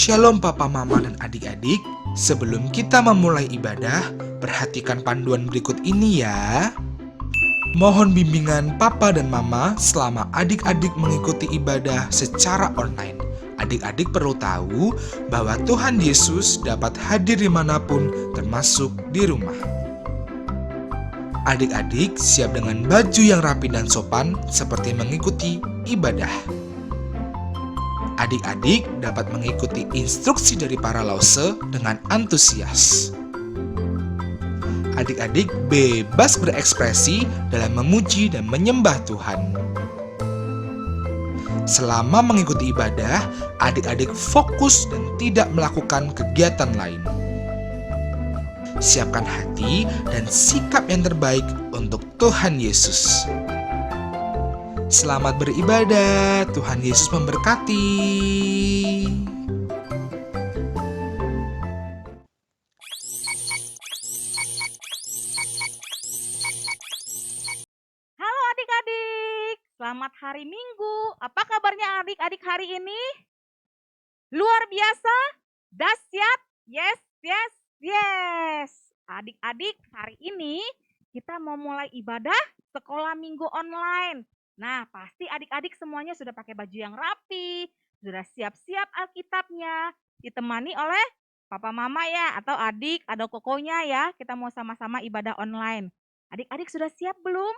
Shalom Papa, Mama, dan adik-adik. Sebelum kita memulai ibadah, perhatikan panduan berikut ini ya. Mohon bimbingan Papa dan Mama selama adik-adik mengikuti ibadah secara online. Adik-adik perlu tahu bahwa Tuhan Yesus dapat hadir dimanapun, termasuk di rumah. Adik-adik siap dengan baju yang rapi dan sopan seperti mengikuti ibadah. Adik-adik dapat mengikuti instruksi dari para lause dengan antusias. Adik-adik bebas berekspresi dalam memuji dan menyembah Tuhan. Selama mengikuti ibadah, adik-adik fokus dan tidak melakukan kegiatan lain. Siapkan hati dan sikap yang terbaik untuk Tuhan Yesus. Selamat beribadah, Tuhan Yesus memberkati. Halo adik-adik, selamat hari Minggu. Apa kabarnya adik-adik hari ini? Luar biasa? Dahsyat? Yes, yes, yes. Adik-adik, hari ini kita mau mulai ibadah sekolah minggu online. Nah, pasti adik-adik semuanya sudah pakai baju yang rapi, sudah siap-siap Alkitabnya, ditemani oleh papa mama ya, atau adik, atau kokonya ya. Kita mau sama-sama ibadah online. Adik-adik sudah siap belum?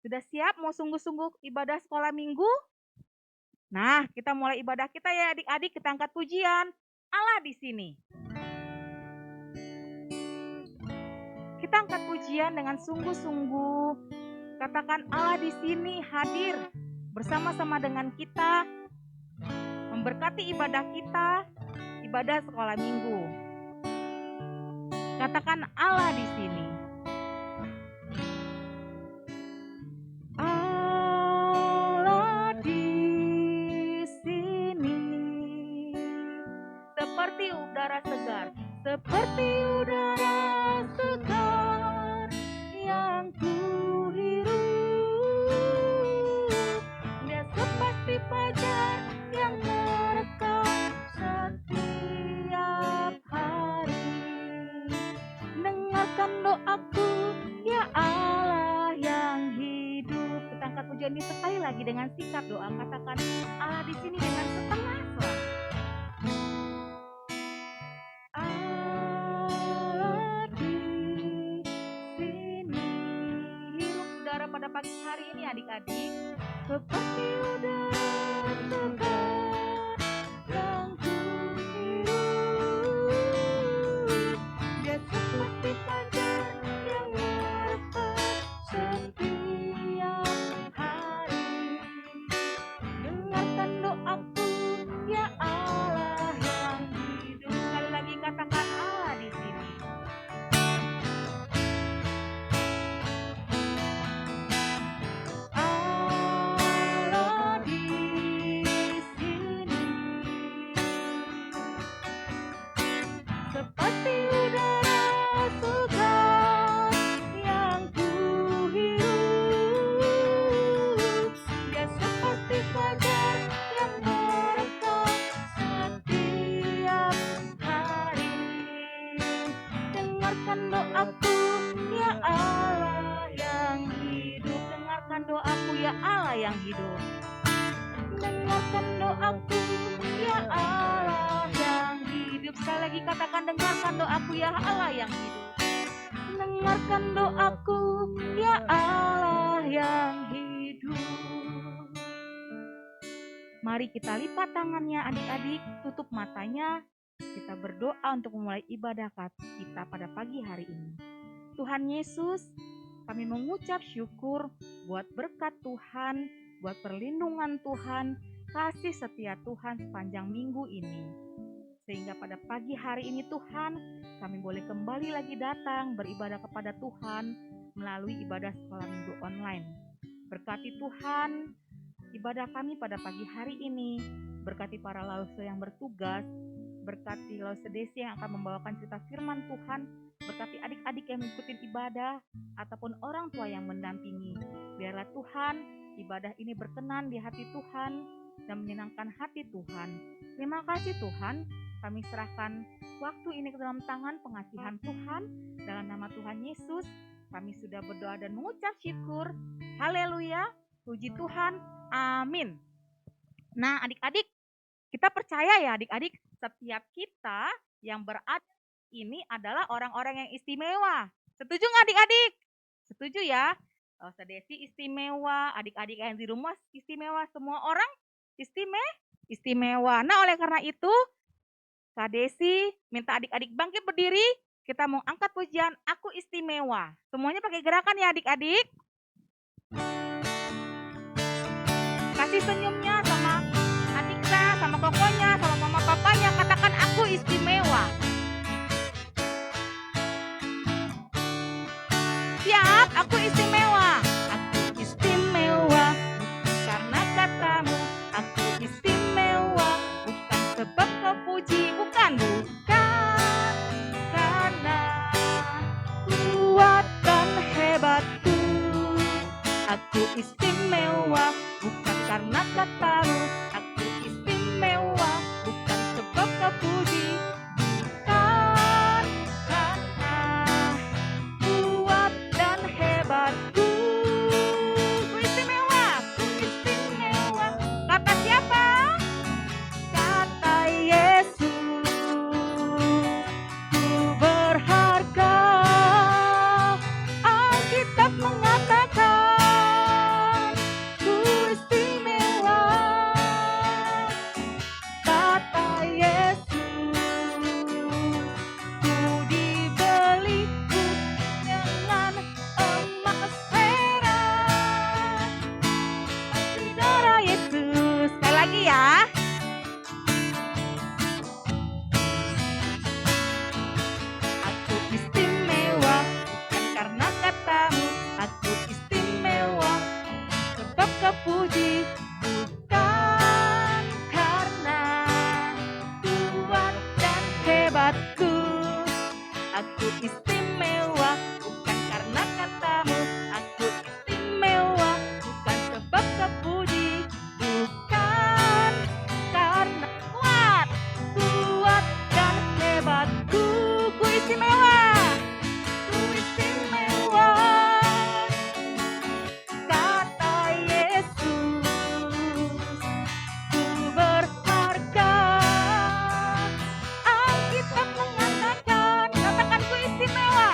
Sudah siap mau sungguh-sungguh ibadah sekolah minggu? Nah, kita mulai ibadah kita ya adik-adik, kita angkat pujian Allah di sini. Kita angkat pujian dengan sungguh-sungguh. Katakan Allah di sini hadir bersama-sama dengan kita, memberkati ibadah kita, ibadah sekolah minggu. Katakan Allah di sini. Allah di sini. Seperti udara segar, seperti udara segar yang kuhirup. Dia seperti fajar yang merekam setiap hari. Dengarkan doaku, ya Allah yang hidup. Kita angkat pujian ini sekali lagi dengan sikap doa. Katakan Allah di sini dengan setengah suara. Allah di sini. Hirup udara pada pagi hari ini adik-adik. Seperti udara segar yang kuhirup. Dia seperti fajar yang merekam setiap hari. Dengarkan doaku, ya Allah yang hidup. Sekali lagi katakan Allah di sini. Allah di sini. Seperti udara segar yang kuhirup. Dia seperti fajar yang merekam setiap hari. Dengarkan doaku, ya Allah yang hidup. Dengarkan doaku, ya Allah yang hidup. Dengarkan doaku, ya Allah yang hidup. Sekali lagi katakan dengarkan doaku, ya Allah yang hidup. Dengarkan doaku, ya Allah yang hidup. Mari kita lipat tangannya adik-adik, tutup matanya. Kita berdoa untuk memulai ibadah kita pada pagi hari ini. Tuhan Yesus, kami mengucap syukur buat berkat Tuhan, buat perlindungan Tuhan, kasih setia Tuhan sepanjang minggu ini. Sehingga pada pagi hari ini Tuhan, kami boleh kembali lagi datang beribadah kepada Tuhan melalui ibadah sekolah minggu online. Berkati Tuhan ibadah kami pada pagi hari ini. Berkati para lause yang bertugas, berkati lause desi yang akan membawakan cerita firman Tuhan, berkati adik-adik yang mengikuti ibadah, ataupun orang tua yang mendampingi. Biarlah Tuhan, ibadah ini berkenan di hati Tuhan, dan menyenangkan hati Tuhan. Terima kasih Tuhan, kami serahkan waktu ini ke dalam tangan pengasihan Tuhan. Dalam nama Tuhan Yesus, kami sudah berdoa dan mengucap syukur. Haleluya, puji Tuhan, amin. Nah adik-adik, kita percaya ya adik-adik, setiap kita yang berada ini adalah orang-orang yang istimewa. Setuju nggak adik-adik? Setuju ya? Kak Desi istimewa, adik-adik yang di rumah istimewa, semua orang istimewa. Nah oleh karena itu, Kak Desi minta adik-adik bangkit berdiri, kita mau angkat pujian Aku Istimewa. Semuanya pakai gerakan ya adik-adik. Kasih senyumnya sama adiknya, sama kokonya, sama mama papanya, katakan aku istimewa. Siap, aku istimewa. Aku istimewa, bukan karena katamu. Aku istimewa, bukan sebab kau puji. Bukan karena kuat dan hebatku. Aku istimewa, bukan karena katamu. Aku istimewa, bukan sebab kau puji. Bukan karena kuat dan hebatku. Ku istimewa, ku istimewa. Kata siapa? Kata Yesus. Ku berharga. Alkitab mengatakan ku istimewa. Kata Yesus. Ku dibeli dengan emas perak. Di darah Yesus. Sekali lagi ya. Aku istimewa, bukan karena katamu. Aku istimewa, sebab kau puji. Bukan karena kuat dan hebatku. Aku istimewa, bukan karena katamu. Aku istimewa, bukan sebab kau puji. Bukan karena kuat dan hebatku. Ku istimewa, ku istimewa. Kata Yesus, ku berharga. Alkitab mengatakan, katakan ku istimewa.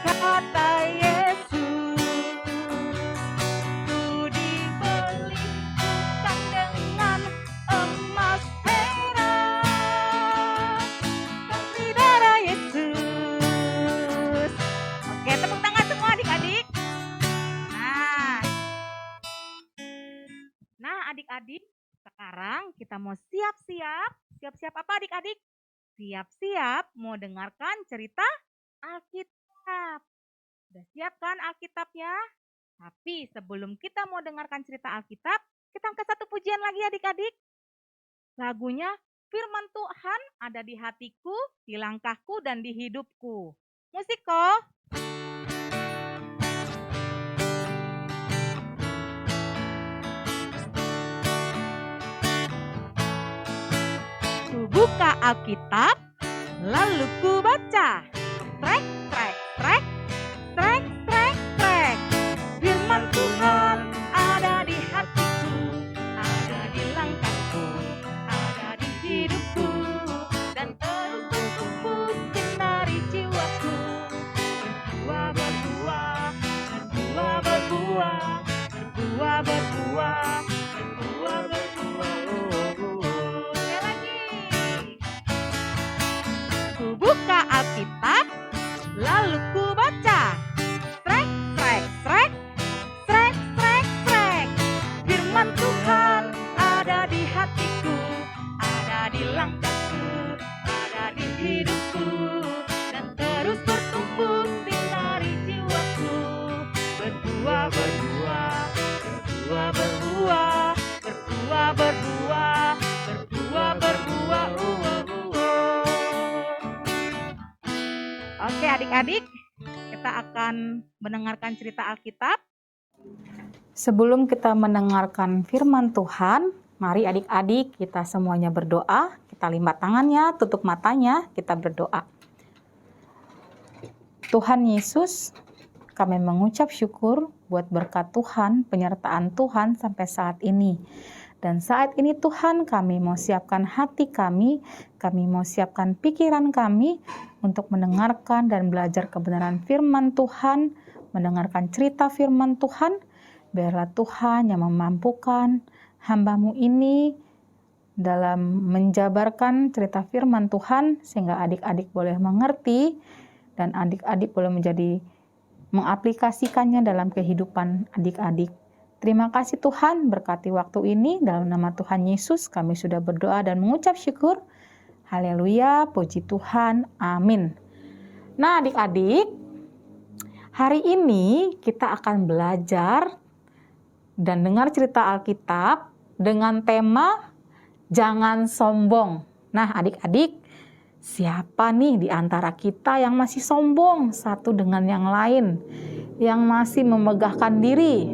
Kata Yesus, ku dibeli bukan dengan emas perak, tapi darah Yesus. Oke, tepuk tangan semua adik-adik. Nah adik-adik, sekarang kita mau siap-siap. Siap-siap apa adik-adik? Siap-siap mau dengarkan cerita Alkitab. Udah siap kan Alkitabnya? Tapi sebelum kita mau dengarkan cerita Alkitab, kita angkat satu pujian lagi adik-adik. Lagunya Firman Tuhan ada di hatiku, di langkahku, dan di hidupku. Musik kok. Ku buka Alkitab, lalu ku baca. Trek, trek, trek, trek, trek, trek. Firman Tuhan ada di hatiku, ada di langkahku, ada di hidupku, dan terus bertumbuh sinari jiwaku. Berbuah, berbuah, berbuah, berbuah, berbuah, berbuah, berbuah, berbuah. Sekali lagi. Ku buka Alkitab, lalu ku baca. Trek, trek, trek, trek, trek, trek. Firman Tuhan ada di hatiku, ada di langkahku, ada di hidupku, dan terus bertumbuh sinari jiwaku. Berbuah, berbuah, berbuah, berbuah, berbuah, berbuah, berbuah, berbuah. Oke adik-adik, kita akan mendengarkan cerita Alkitab. Sebelum kita mendengarkan firman Tuhan, mari adik-adik kita semuanya berdoa. Kita lipat tangannya, tutup matanya, kita berdoa. Tuhan Yesus, kami mengucap syukur buat berkat Tuhan, penyertaan Tuhan sampai saat ini. Dan saat ini Tuhan, kami mau siapkan hati kami mau siapkan pikiran kami untuk mendengarkan dan belajar kebenaran firman Tuhan, mendengarkan cerita firman Tuhan. Biarlah Tuhan yang memampukan hamba-Mu ini dalam menjabarkan cerita firman Tuhan, sehingga adik-adik boleh mengerti dan adik-adik boleh mengaplikasikannya dalam kehidupan adik-adik. Terima kasih Tuhan, berkati waktu ini. Dalam nama Tuhan Yesus kami sudah berdoa dan mengucap syukur. Haleluya, puji Tuhan, amin. Nah adik-adik, hari ini kita akan belajar dan dengar cerita Alkitab dengan tema jangan sombong. Nah adik-adik, siapa nih di antara kita yang masih sombong satu dengan yang lain, yang masih memegahkan diri?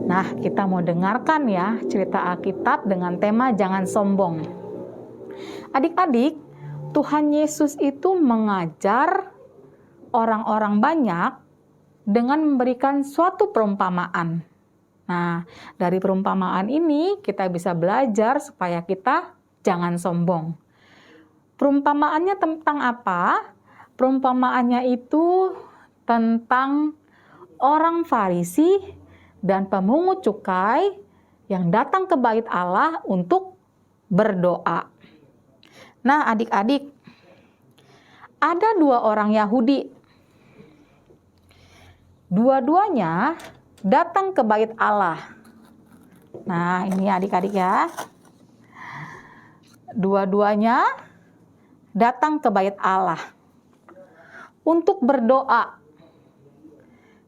Nah, kita mau dengarkan ya cerita Alkitab dengan tema jangan sombong. Adik-adik, Tuhan Yesus itu mengajar orang-orang banyak dengan memberikan suatu perumpamaan. Nah, dari perumpamaan ini kita bisa belajar supaya kita jangan sombong. Perumpamaannya tentang apa? Perumpamaannya itu tentang orang Farisi dan pemungut cukai yang datang ke bait Allah untuk berdoa. Nah adik-adik, ada dua orang Yahudi. Dua-duanya datang ke bait Allah. Nah ini adik-adik ya. Dua-duanya datang ke bait Allah untuk berdoa.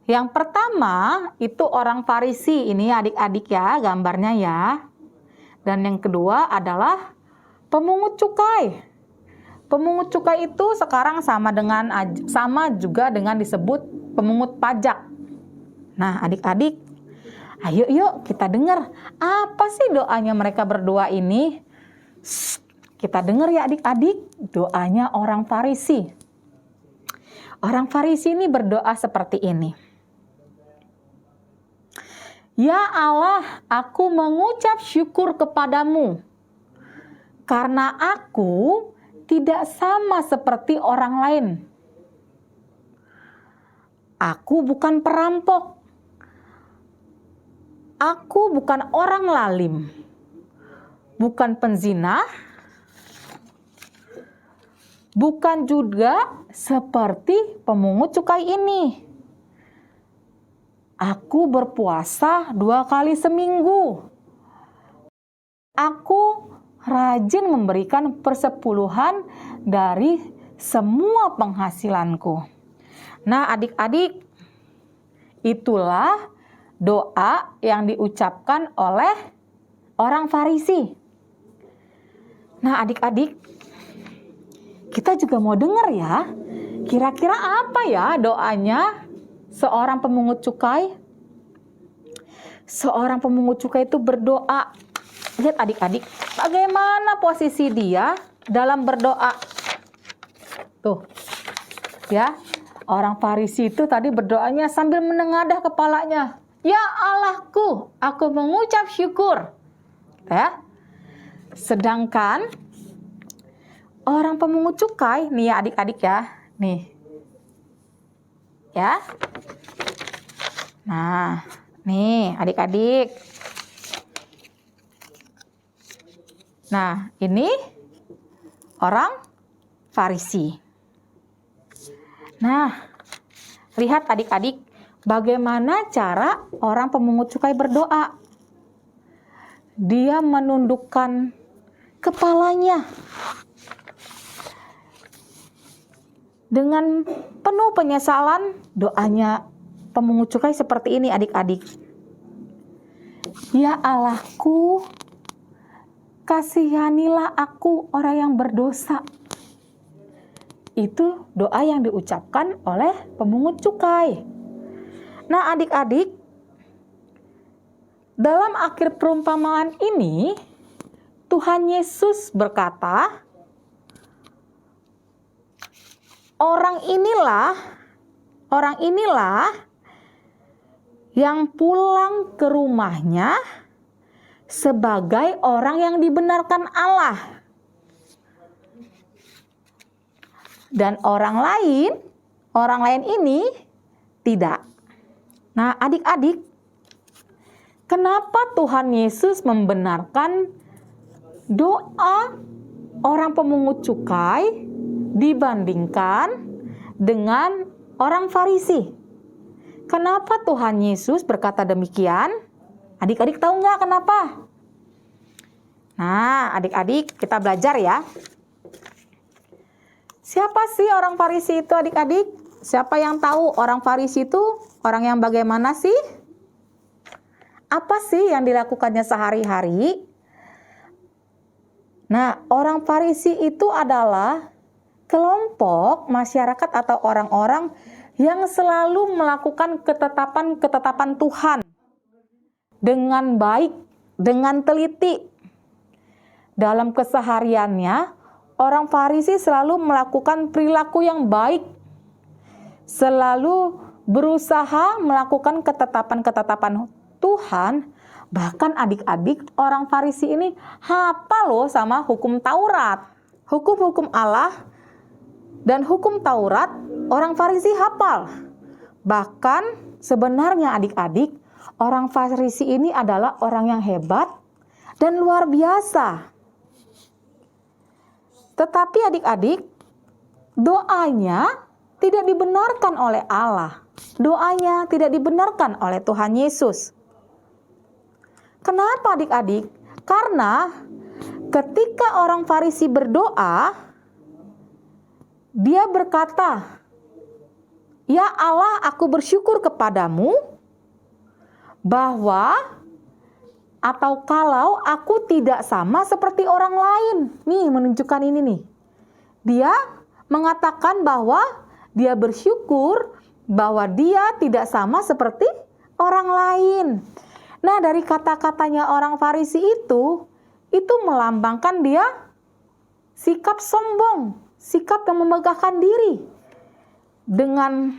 Yang pertama itu orang Farisi, ini adik-adik ya gambarnya ya. Dan yang kedua adalah pemungut cukai. Pemungut cukai itu sekarang sama juga dengan disebut pemungut pajak. Nah adik-adik, ayo yuk kita dengar apa sih doanya mereka berdua ini. Kita dengar ya adik-adik, doanya orang Farisi. Orang Farisi ini berdoa seperti ini. Ya Allah, aku mengucap syukur kepadamu, karena aku tidak sama seperti orang lain. Aku bukan perampok. Aku bukan orang lalim. Bukan penzina. Bukan juga seperti pemungut cukai ini. Aku berpuasa 2 kali seminggu. Aku rajin memberikan persepuluhan dari semua penghasilanku. Nah adik-adik, itulah doa yang diucapkan oleh orang Farisi. Nah adik-adik, kita juga mau dengar ya, kira-kira apa ya doanya seorang pemungut cukai? Seorang pemungut cukai itu berdoa. Lihat adik-adik, bagaimana posisi dia dalam berdoa. Tuh, ya, orang Farisi itu tadi berdoanya sambil menengadah kepalanya. Ya Allahku, aku mengucap syukur. Ya. Sedangkan orang pemungut cukai, nih ya adik-adik ya, nih. Ya. Nah, nih adik-adik. Nah, ini orang Farisi. Nah, lihat adik-adik, bagaimana cara orang pemungut cukai berdoa. Dia menundukkan kepalanya dengan penuh penyesalan. Doanya pemungut cukai seperti ini adik-adik. Ya Allahku, kasihanilah aku orang yang berdosa. Itu doa yang diucapkan oleh pemungut cukai. Nah adik-adik, dalam akhir perumpamaan ini, Tuhan Yesus berkata, orang inilah yang pulang ke rumahnya sebagai orang yang dibenarkan Allah. Dan orang lain ini tidak. Nah, adik-adik, kenapa Tuhan Yesus membenarkan doa orang pemungut cukai dibandingkan dengan orang Farisi? Kenapa Tuhan Yesus berkata demikian? Adik-adik tahu nggak kenapa? Nah, adik-adik kita belajar ya. Siapa sih orang Farisi itu, adik-adik? Siapa yang tahu orang Farisi itu orang yang bagaimana sih? Apa sih yang dilakukannya sehari-hari? Nah, orang Farisi itu adalah kelompok masyarakat atau orang-orang yang selalu melakukan ketetapan Tuhan dengan baik, dengan teliti. Dalam kesehariannya, orang Farisi selalu melakukan perilaku yang baik, selalu berusaha melakukan ketetapan Tuhan. Bahkan adik-adik, orang Farisi ini hafal loh sama hukum Taurat. Hukum-hukum Allah dan hukum Taurat, orang Farisi hafal. Bahkan sebenarnya adik-adik, orang Farisi ini adalah orang yang hebat dan luar biasa. Tetapi adik-adik, doanya tidak dibenarkan oleh Allah. Doanya tidak dibenarkan oleh Tuhan Yesus. Kenapa adik-adik? Karena ketika orang Farisi berdoa, dia berkata, "Ya Allah, aku bersyukur kepadamu bahwa atau kalau aku tidak sama seperti orang lain." Nih, menunjukkan ini nih. Dia mengatakan bahwa dia bersyukur bahwa dia tidak sama seperti orang lain. Nah, dari kata-katanya orang Farisi itu melambangkan dia sikap sombong, sikap yang memegahkan diri. Dengan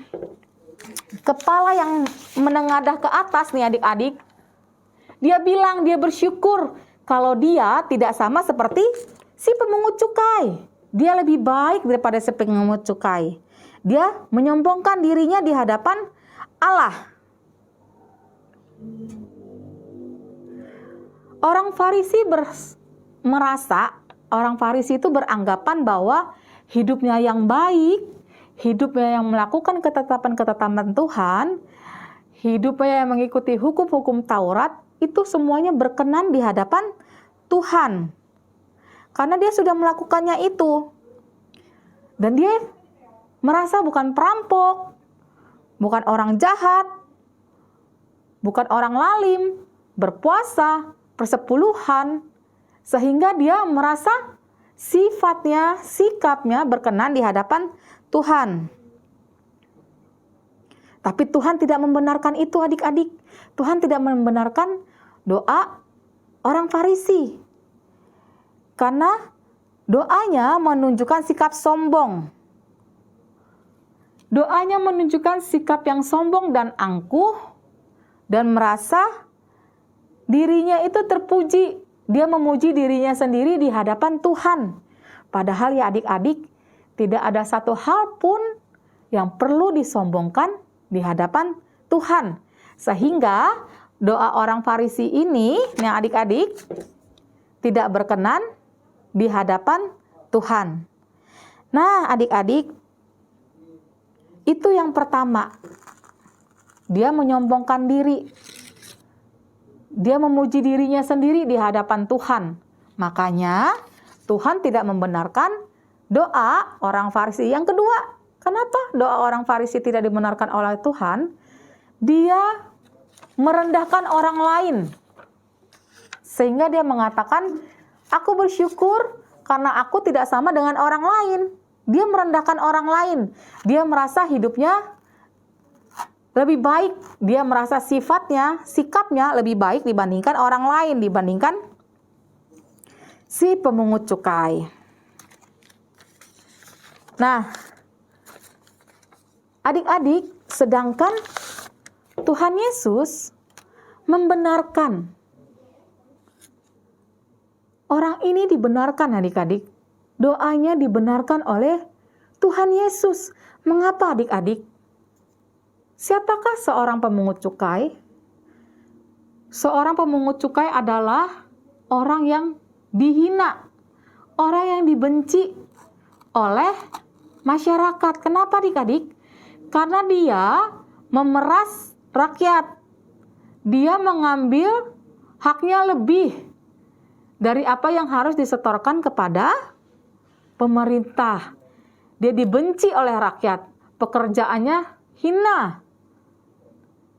kepala yang menengadah ke atas nih adik-adik, dia bilang dia bersyukur kalau dia tidak sama seperti si pemungut cukai. Dia lebih baik daripada si pemungut cukai. Dia menyombongkan dirinya di hadapan Allah. Orang Farisi orang Farisi itu beranggapan bahwa hidupnya yang baik, hidupnya yang melakukan ketetapan-ketetapan Tuhan, hidupnya yang mengikuti hukum-hukum Taurat, itu semuanya berkenan di hadapan Tuhan. Karena dia sudah melakukannya itu. Dan dia merasa bukan perampok, bukan orang jahat, bukan orang lalim, berpuasa, persepuluhan, sehingga dia merasa sifatnya, sikapnya berkenan di hadapan Tuhan. Tapi Tuhan tidak membenarkan itu adik-adik. Tuhan tidak membenarkan doa orang Farisi. Karena doanya menunjukkan sikap sombong. Doanya menunjukkan sikap yang sombong dan angkuh dan merasa dirinya itu terpuji. Dia memuji dirinya sendiri di hadapan Tuhan. Padahal ya adik-adik, tidak ada satu hal pun yang perlu disombongkan di hadapan Tuhan. Sehingga doa orang Farisi ini, yang adik-adik, tidak berkenan di hadapan Tuhan. Nah adik-adik, itu yang pertama. Dia menyombongkan diri. Dia memuji dirinya sendiri di hadapan Tuhan. Makanya Tuhan tidak membenarkan doa orang Farisi. Yang kedua, kenapa doa orang Farisi tidak dibenarkan oleh Tuhan? Dia merendahkan orang lain. Sehingga dia mengatakan, aku bersyukur karena aku tidak sama dengan orang lain. Dia merendahkan orang lain. Dia merasa hidupnya lebih baik, dia merasa sifatnya, sikapnya lebih baik dibandingkan orang lain, dibandingkan si pemungut cukai. Nah, adik-adik, sedangkan Tuhan Yesus membenarkan. Orang ini dibenarkan adik-adik. Doanya dibenarkan oleh Tuhan Yesus. Mengapa adik-adik? Siapakah seorang pemungut cukai? Seorang pemungut cukai adalah orang yang dihina, orang yang dibenci oleh masyarakat. Kenapa adik-adik? Karena dia memeras rakyat. Dia mengambil haknya lebih dari apa yang harus disetorkan kepada pemerintah. Dia dibenci oleh rakyat. Pekerjaannya hina.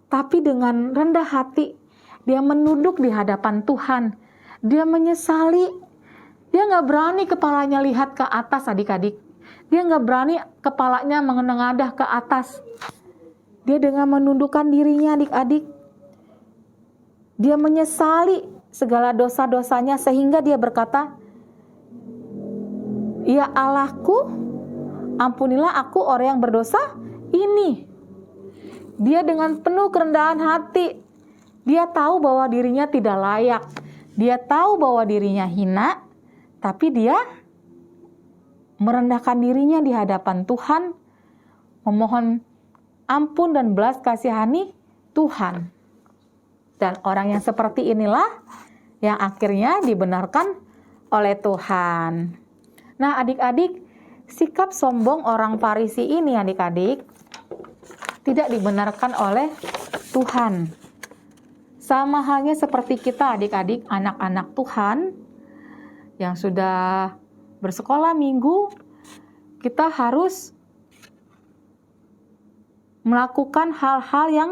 Tapi dengan rendah hati, dia menunduk di hadapan Tuhan. Dia menyesali. Dia nggak berani kepalanya lihat ke atas adik-adik. Dia nggak berani kepalanya menengadah ke atas. Dia dengan menundukkan dirinya adik-adik. Dia menyesali segala dosa-dosanya sehingga dia berkata, "Ya Allahku, ampunilah aku orang yang berdosa ini." Dia dengan penuh kerendahan hati, dia tahu bahwa dirinya tidak layak. Dia tahu bahwa dirinya hina, tapi dia merendahkan dirinya di hadapan Tuhan, memohon ampun dan belas kasihani Tuhan. Dan orang yang seperti inilah yang akhirnya dibenarkan oleh Tuhan. Nah, adik-adik, sikap sombong orang Farisi ini adik-adik tidak dibenarkan oleh Tuhan. Sama halnya seperti kita adik-adik, anak-anak Tuhan yang sudah bersekolah minggu, kita harus melakukan hal-hal yang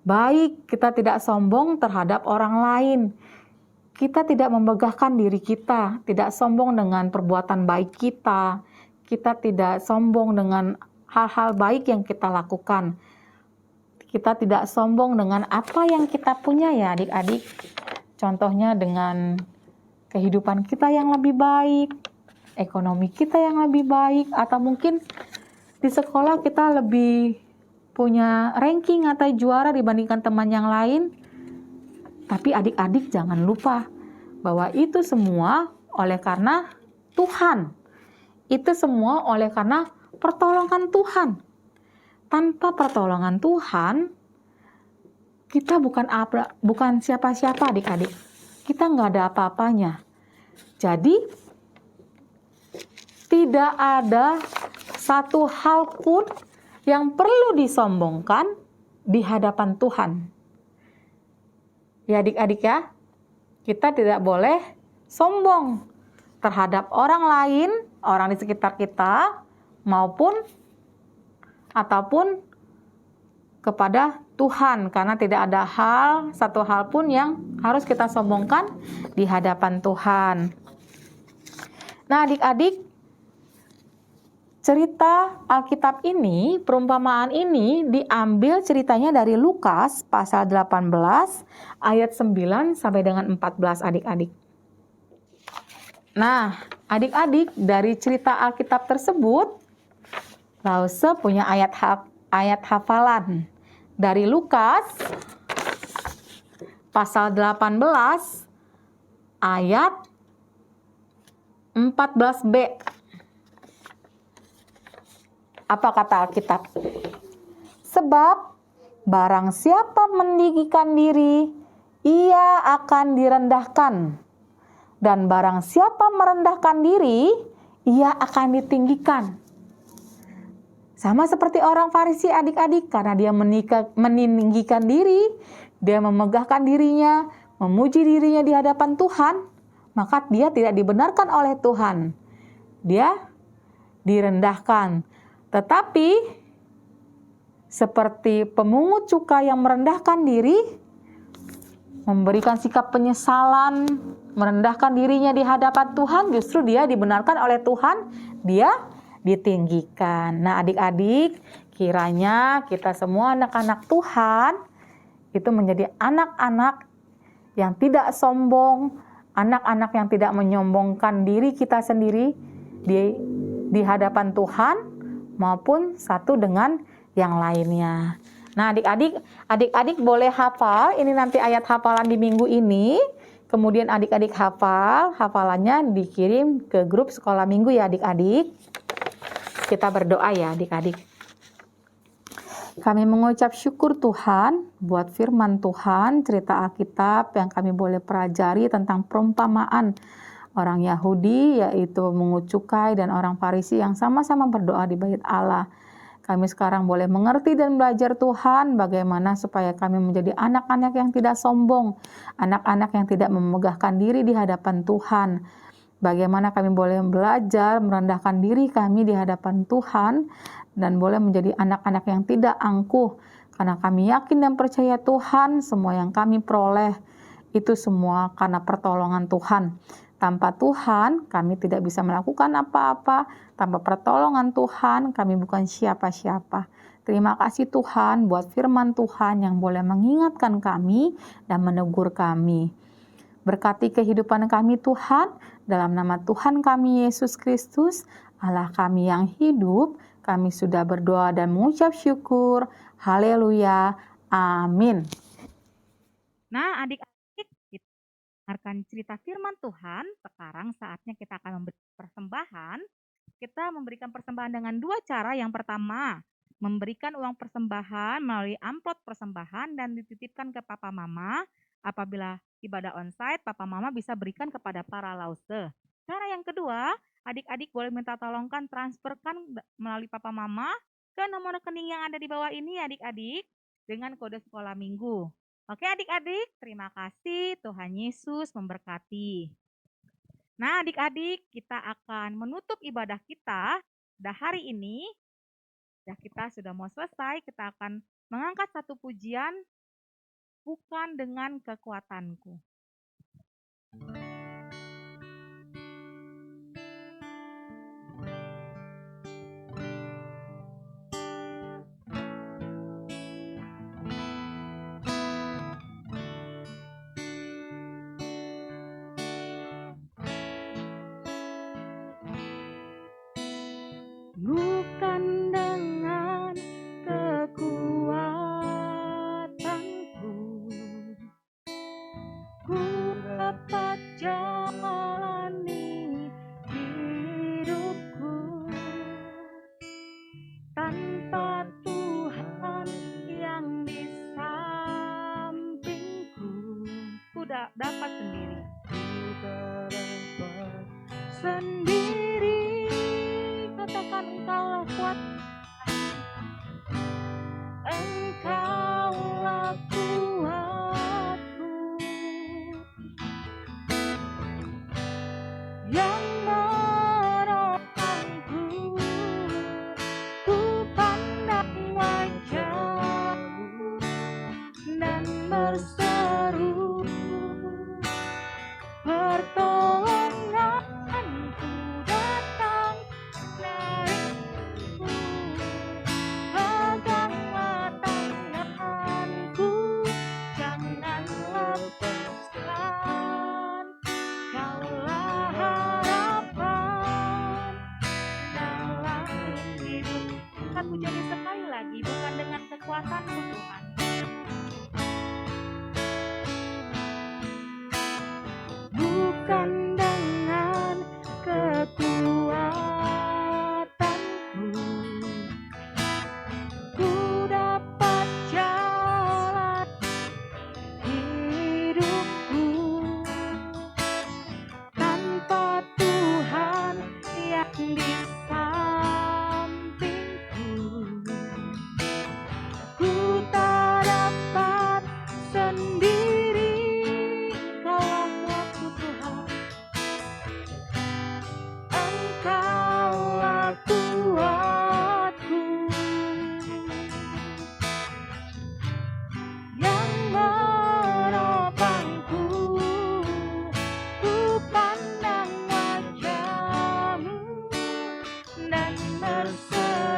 baik. Kita tidak sombong terhadap orang lain. Kita tidak membegahkan diri kita, tidak sombong dengan perbuatan baik kita. Kita tidak sombong dengan hal-hal baik yang kita lakukan. Kita tidak sombong dengan apa yang kita punya ya adik-adik. Contohnya dengan kehidupan kita yang lebih baik, ekonomi kita yang lebih baik, atau mungkin di sekolah kita lebih punya ranking atau juara dibandingkan teman yang lain. Tapi adik-adik jangan lupa bahwa itu semua oleh karena Tuhan. Itu semua oleh karena pertolongan Tuhan. Tanpa pertolongan Tuhan, kita bukan siapa-siapa adik-adik. Kita nggak ada apa-apanya. Jadi, tidak ada satu hal pun yang perlu disombongkan di hadapan Tuhan. Ya adik-adik ya, kita tidak boleh sombong terhadap orang lain, orang di sekitar kita, ataupun kepada Tuhan, karena tidak ada satu hal pun yang harus kita sombongkan di hadapan Tuhan. Nah adik-adik, cerita Alkitab ini, perumpamaan ini diambil ceritanya dari Lukas pasal 18 ayat 9 sampai dengan 14 adik-adik. Nah, adik-adik dari cerita Alkitab tersebut, Lause punya ayat hafalan dari Lukas pasal 18 ayat 14b. Apa kata Alkitab? Sebab barang siapa meninggikan diri, ia akan direndahkan. Dan barang siapa merendahkan diri, ia akan ditinggikan. Sama seperti orang Farisi adik-adik, karena dia meninggikan diri, dia memegahkan dirinya, memuji dirinya di hadapan Tuhan, maka dia tidak dibenarkan oleh Tuhan. Dia direndahkan. Tetapi seperti pemungut cukai yang merendahkan diri, memberikan sikap penyesalan, merendahkan dirinya di hadapan Tuhan, justru dia dibenarkan oleh Tuhan, dia ditinggikan. Nah, adik-adik, kiranya kita semua anak-anak Tuhan itu menjadi anak-anak yang tidak sombong, anak-anak yang tidak menyombongkan diri kita sendiri di hadapan Tuhan maupun satu dengan yang lainnya. Nah, adik-adik boleh hafal, ini nanti ayat hafalan di minggu ini. Kemudian adik-adik hafalannya dikirim ke grup sekolah minggu ya adik-adik. Kita berdoa ya adik-adik. Kami mengucap syukur Tuhan buat firman Tuhan, cerita Alkitab yang kami boleh pelajari tentang perumpamaan orang Yahudi yaitu mengut cukai dan orang Farisi yang sama-sama berdoa di bait Allah. Kami sekarang boleh mengerti dan belajar Tuhan bagaimana supaya kami menjadi anak-anak yang tidak sombong, anak-anak yang tidak memegahkan diri di hadapan Tuhan. Bagaimana kami boleh belajar merendahkan diri kami di hadapan Tuhan dan boleh menjadi anak-anak yang tidak angkuh. Karena kami yakin dan percaya Tuhan, semua yang kami peroleh itu semua karena pertolongan Tuhan. Tanpa Tuhan, kami tidak bisa melakukan apa-apa. Tanpa pertolongan Tuhan, kami bukan siapa-siapa. Terima kasih Tuhan buat firman Tuhan yang boleh mengingatkan kami dan menegur kami. Berkati kehidupan kami Tuhan, dalam nama Tuhan kami Yesus Kristus, Allah kami yang hidup, kami sudah berdoa dan mengucap syukur. Haleluya. Amin. Nah, adik-adik, kita dengarkan cerita firman Tuhan. Sekarang saatnya kita akan memberi persembahan. Kita memberikan persembahan dengan dua cara. Yang pertama, memberikan uang persembahan melalui amplop persembahan dan dititipkan ke papa mama. Apabila ibadah onsite, papa mama bisa berikan kepada para lause. Cara yang kedua, adik-adik boleh minta tolongkan transferkan melalui papa mama ke nomor rekening yang ada di bawah ini adik-adik dengan kode sekolah minggu. Oke adik-adik, terima kasih. Tuhan Yesus memberkati. Nah adik-adik, kita akan menutup ibadah kita pada hari ini. Kita sudah mau selesai, kita akan mengangkat satu pujian, bukan dengan kekuatanku. Bukan dengan kekuatanku, ku dapat jalani hidupku tanpa Tuhan yang di sampingku. Ku dapat sendiri. Sendiri, katakan engkaulah kuat. Engkaulah kuatku yang menolongku. Ku pandang wajahmu dan berseru, pertolonganku datang darimu. Peganglah tanganku, jangan lepaskan. Kaulah harapan dalam hidup. Kita pujian sekali lagi, bukan dengan kekuatanmu Tuhan. Bukan dengan kekuatanku, ku dapat jalan hidupku tanpa Tuhan yang di sampingku. Ku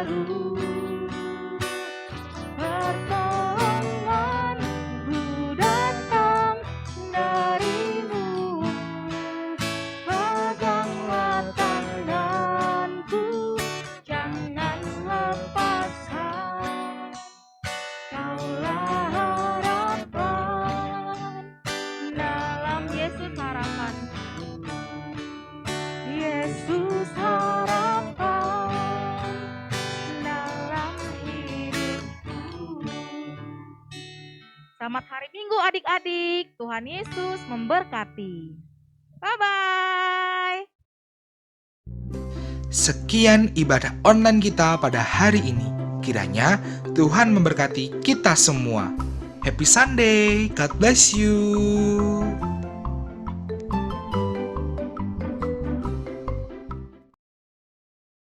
selalu. Pertolonganku datang darimu, peganglah tanganku, jangan lepaskan. Kaulah harapan, dalam Yesus harapanku. Yesus harapan dalam hidupku. Selamat hari Minggu adik-adik. Tuhan Yesus memberkati. Bye-bye. Sekian ibadah online kita pada hari ini. Kiranya Tuhan memberkati kita semua. Happy Sunday. God bless you.